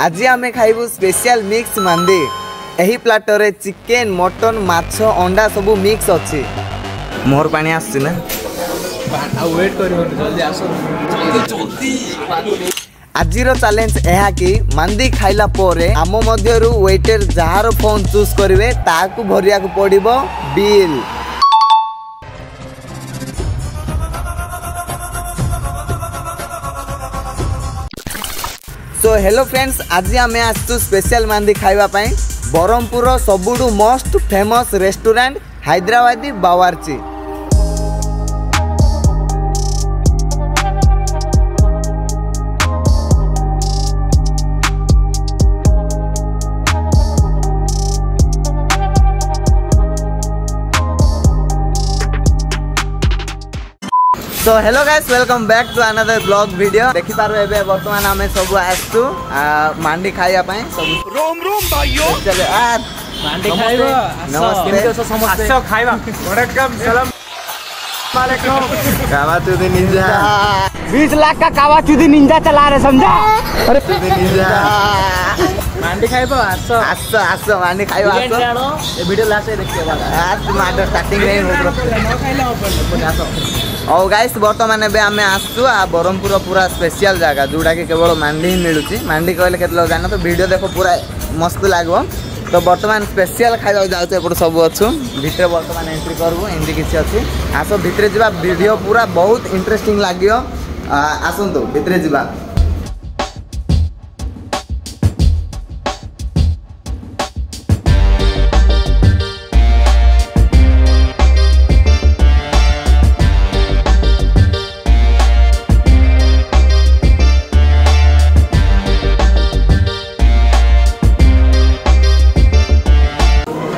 आज आम खाइबू special mix मांदी। यही प्लाटर रे चिकेन मटन माछ अंडा सब मिक्स अच्छी। मोर पानी आस ना वेट कर जल्दी आसो आजिर चैलेंज यह कि मांदी खाइला पोरे आम मध्यरु वेटर जार फोन चूज करेंगे ताकू भरिया को पड़िबो बिल। सो हेलो फ्रेंड्स, आज आम आसु स्पेशल मांदी खाइबा पई बरहमपुर सबुठु most famous restaurant Hyderabadi Bawarchi. So hello guys, welcome back to another blog video. देखि पारो एबे वर्तमान हमें सब आसु मांडी खाइया पई सब। रोम रोम भाइयो चले आ मांडी खाइबो। नमस्ते समस्त आसो खाइबा। वणक्कम सलाम वालेकुम। कावाचुदी निंजा 20 लाख का कावाचुदी निंजा चला रहे, समझा? अरे निंजा मांडी खाइबो। आसो आसो आसो मांडी खाइबो। आसो ए वीडियो लास्ट से देखिए बाबा। आज माडो स्टार्टिंग रे हो न खाइला अपन आसो। और गाइस बर्तमान एबे आमे आसु बरहमपुर पूरा स्पेशल जगह जोड़ा कि केवल मांडी ही मिलूची। मांडी कहले केत लोग जानो तो वीडियो देखो पूरा मस्त लागो। तो बर्तमान स्पेशल खाइबा जाउछ एपड सब अच्छु भितर बर्तमान एंट्री करबो। एंट्री किछि अछि आसो भितर जिबा वीडियो पूरा बहुत इंटरेस्टिंग लागियो। आसंतु भितर जिबा।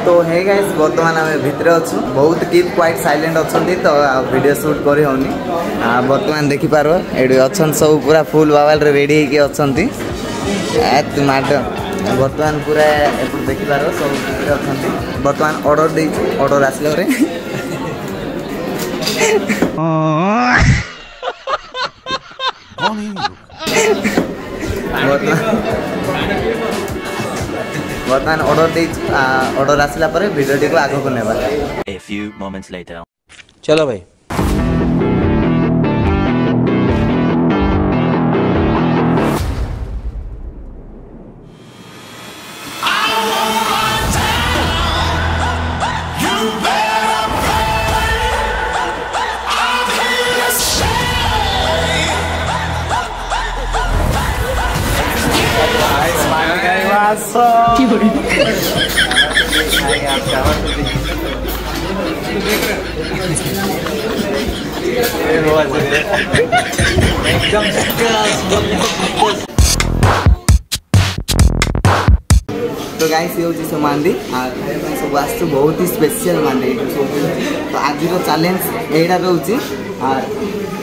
तो हे गाइस बर्तमान आम भितर अच्छु बहुत कीप क्वाइट साइलेंट अच्छा तो वीडियो शूट कर होनी। बर्तमान देखि पारो एडी अच्छन सब पूरा फुल बाबाल रेडी होके अच्छंती। माड बर्तमान पूरा एपट देखि पारो सब भितर अच्छंती। बर्तमान ऑर्डर दे ऑर्डर आसले रे बर्तमान ऑर्डर आसला पर वीडियो को आगो को नेबा। A few moments later. चलो भाई। तो गाइस ये होची मांदी सब आसु बहुत ही स्पेशल मांदी। तो आज चैलेंज एटा रोची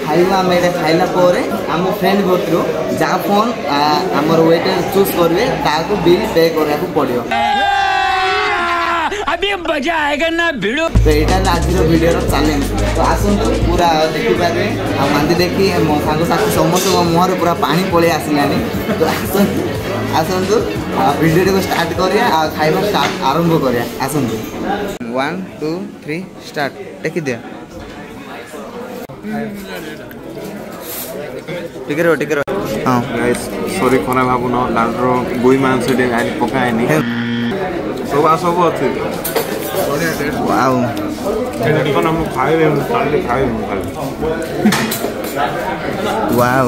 खाइबा आम एटा खाइला पोरे आम फ्रेंड भोतरो जा फोन हमर वेटर चूज करबे ताको बिल पे करया को पड़ियो। अभी मजा आएगा ना भिड़ो। तो एटा आज वीडियो रो चैलेंज। तो आसंतु पूरा देखि पारे आ मांदी देखि मो सांग साथी समस्त मुहर पूरा पानी पळे आसिलानी। तो आसंतु वीडियो को स्टार्ट करिया आ खाइबा स्टार्ट आरंभ करिया। आसंतु 1 2 3 स्टार्ट टेकी दे। टिके रो हां गाइस सॉरी कोना भाबु न लाडरो गुई मांस दे आइ पकाएनी सब सब अछि। वाओ देखो हम खाइबे हम खाइबे वाओ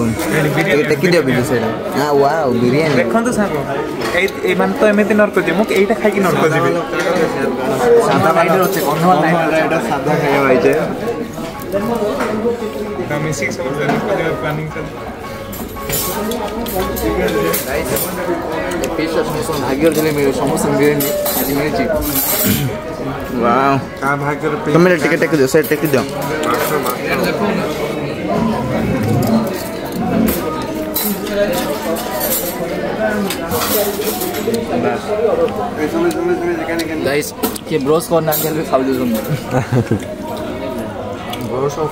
एटा कि दे बिजु सेडा। हां वाओ बिरयानी देखन तो सागो ए मान तो एमेति नरको जे मुक एटा खाइ कि नरको जेबे सादा राइडर होचे कन्नवा राइडर एटा सादा खाइबा आइजे। कमी 6 सर्विस को प्लानिंग कर भाग्य मिले समस्त मिले आज मिले। वाओ का भाग्य तुम टिकट टेक दो सर टेक दो। गाइस के ब्रोस को ना के खाऊ दो तुम ब्रोस को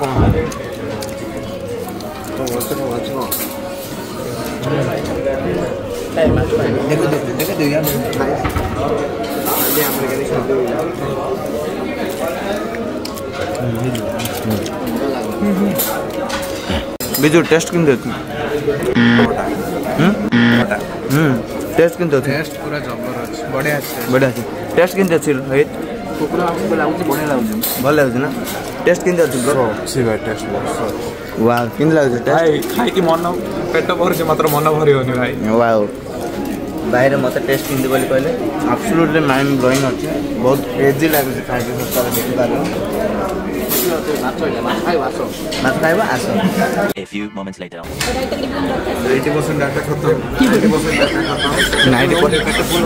बिजू टेस्ट किन देती टेस्ट किन देती टेस्ट पूरा जबर अछि बढ़िया अछि बढ़िया अछि टेस्ट किन देती भाई कुकुरा हमको लागुଛି बढ़िया लागुଛି भल लागुଛି ना टेस्ट किन देती ब्रो अच्छी भाई टेस्ट वाह किन लागुଛି टेस्ट भाई खाई कि मन पेट भरছে मात्र मन भरि होनी भाई वाओ बाहर मत टेस्ट किन बोली कहले एब्सोल्युटली माइंड ब्लोइंग अछि बहुत क्रेजी लागुଛି खाइ के सस्ता देखि पारो माछ खाइबा आसो A few moments later. 80% data खत्म 90% डाटा खत्म 90% पेट फुल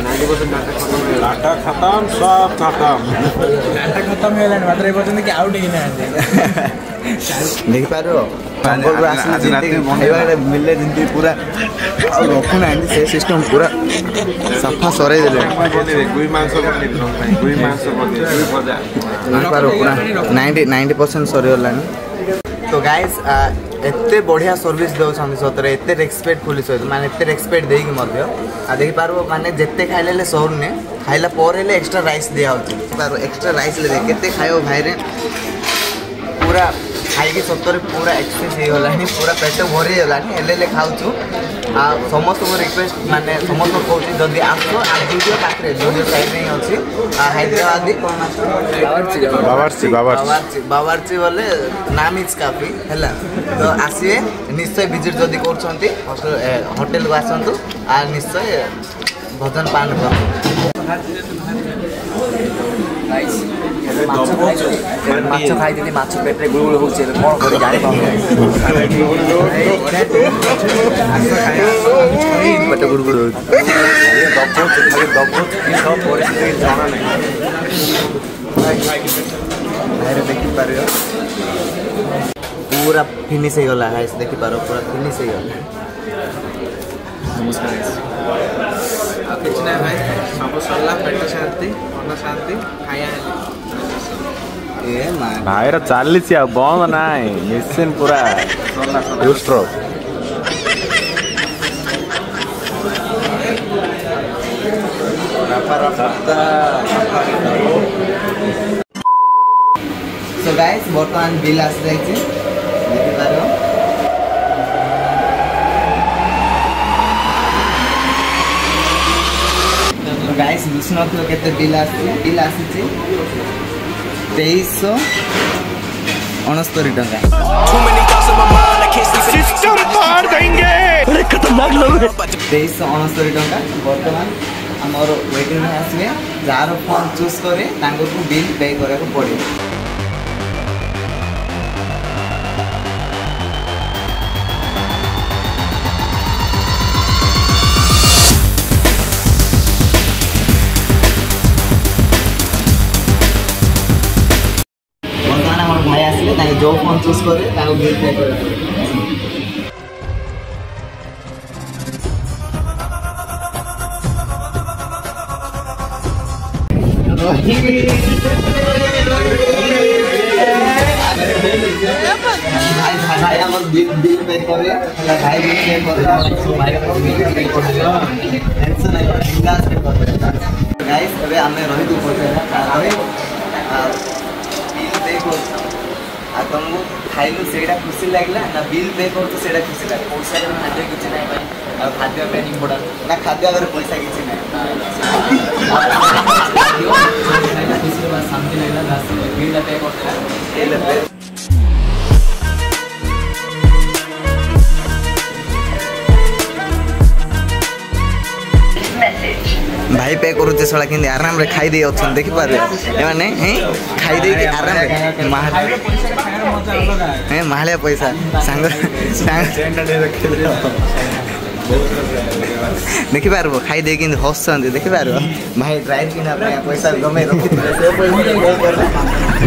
90% डाटा खत्म डाटा खत्म सब खत्म डाटा खत्म हेलानी मात्र ए पर्यंत कि आउट हेना देखि पारो अंगल आसी खाइबा मिलले जिंदगी पूरा और रखु ना से सिस्टम पूरा सफा सरे देले गुई मांस बने गुई मांस बने गुई भजा पारो पूरा 90% सरे होलानी तो गाइस एते बढ़िया सर्विस दउछन सतरे एते रेस्पेक्टफुली सहित माने एते रेस्पेक्ट देई कि मध्य आ देखि पारो माने जेते खाइले सौर ने खाइला पर हेले एक्स्ट्रा राइस दिया होची पारो एक्स्ट्रा राइस ले केते खायो भाई रे पूरा खाई के सतरे पूरा एक्सप्रेस हे होलानी पूरा पेट भरी होलानी हेले खाउछु आ समस्त को रिक्वेस्ट माने समस्त को जदी आसो आ वीडियो पाखरे वीडियो साइड में अछि आ हैदराबादी कोन बावर्ची बोले नाम इज काफी हैला तो आसीए निश्चय विजिट जदी करछंती होटल को आसंतु आ निश्चय भोजन पान कर माछ खाई दिली माछ पेटे गुळगुळ होउछे कोन करी जानि पेटे गुळगुळ होउछे सब परिस्थिति जाना नहीं देखि पारियो पूरा फिनिश हे गला गाइस देखि पारो पूरा फिनिश हे गला नमस्कार किछ ना भाई सब सल्ला पेट शांति मन शांति खाया ए मान भाईर चालीसी आ बंद नाई मिशन पूरा यूस्ट्रो सो गाइस वर्तमान बिल आस जाई छै देखि पारो तो गाइस विष्णु तो केते बिल आसी छै 2369 टका System मार देंगे। अरे खतरनाक लोग हैं। 2369 टका वर्तमान हमर वेटिंग में आसले जार फोन चूज करे तांको को बिल पे करे को पड़े भाई आसले जो फोन चूज करे बिल पे करे भाई हम बिल पे करे भाई बिल पे करे भाई बिल पे करे टेंशन नहीं बिंदास पे करे गाइस अबे हमें रही तू पहुंचे अबे बिल पे कर आ तुमको खाइलु सेडा खुशी लागला ना बिल पे कर तो सेडा खुशी लाग पैसा के खाद्य किछ नहीं भाई और खाद्य पे इम्पोर्टेंट ना खाद्य अगर पैसा किछ नहीं इसके बाद शांति लगला लास्ट बिल पे कर भाई पे करूचे सला कि आराम रे खाई दे ऑप्शन देखि पारे माने खाई दे कि आराम रे माहले पैसा संग देखि पारबो खाई दे कि हसन देखि पारबो भाई ड्राइव किना अपने पैसा गमे रखि दे से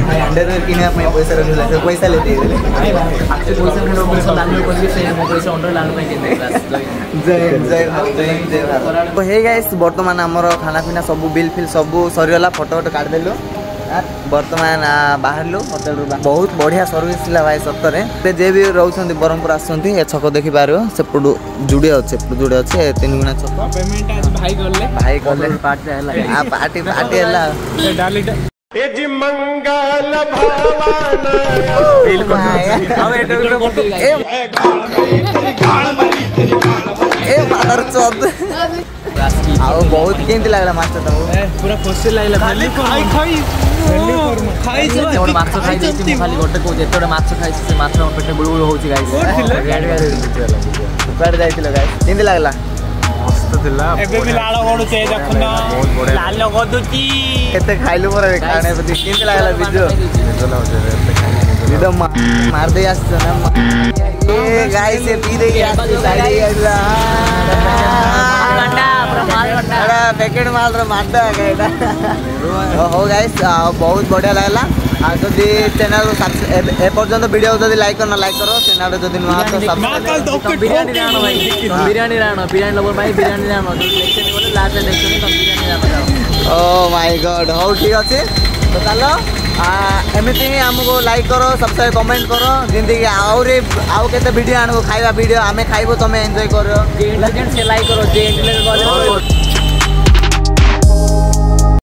भाई अंडर किना अपने पैसा रखिला से पैसा लेते भाई आपसे पैसा खलो पैसा लानो कोली से हम पैसा अंडर लानो पे जय तो हे गाइस वर्तमान हमर खाना पीना सब बिल फिल सब सरियला फोटो काट देलो बर्तमान बाहरलु होटल बहुत बढ़िया सर्विस थिला भाई सतरे ते जे भी रहउछंती ब्रह्मपुर आसंती ए छक देखि पारियो सेपडु जुड़े अच्छे तीन गुणा छक पेमेंट आज भाई करले पार्टी हला आ पार्टी हला डाली ए जी मंगल भवन बिल्कुल अब ए फादर चोद आओ बहुत केंती लागला माछ तमु पूरा फसिल लागला खाई और माछ खाई देती खाली गोटे को जेतोडे माछ खाई से माछ पेटे बुळबुळ होची गाइस ऊपर जाइतिलो गाइस केंती लागला मस्त थिला एबे भी लाळ ओडुचे देखन लाल गदुची केते खाइलु पर खाने पति केंती लागला बिजो एकदम मार दे आस ना ए गाइस से पी दे आस साइड आइला अरे पैकेट माल रे माडा गाइडा हो गाइस बहुत बढ़िया लागला आ जदी चैनल ए पर्यंत वीडियो जदी लाइक करना लाइक करो चैनल जदी नुआ तो सब्सक्राइब बिरयानी राणो भाई बिरयानी लवर भाई बिरयानी राणो देखते बोले लास्ट देखते तो biryani Rano oh my God हो ठीक अछि तो चलो एमती ही हमको लाइक करो सब्सक्राइब कमेंट करो जिंदगी आउ केते वीडियो आनो खाइबा वीडियो आमे खाइबो तमे एन्जॉय करो जे इंटेलिजेंट से लाइक करो जे इंटेलिजेंट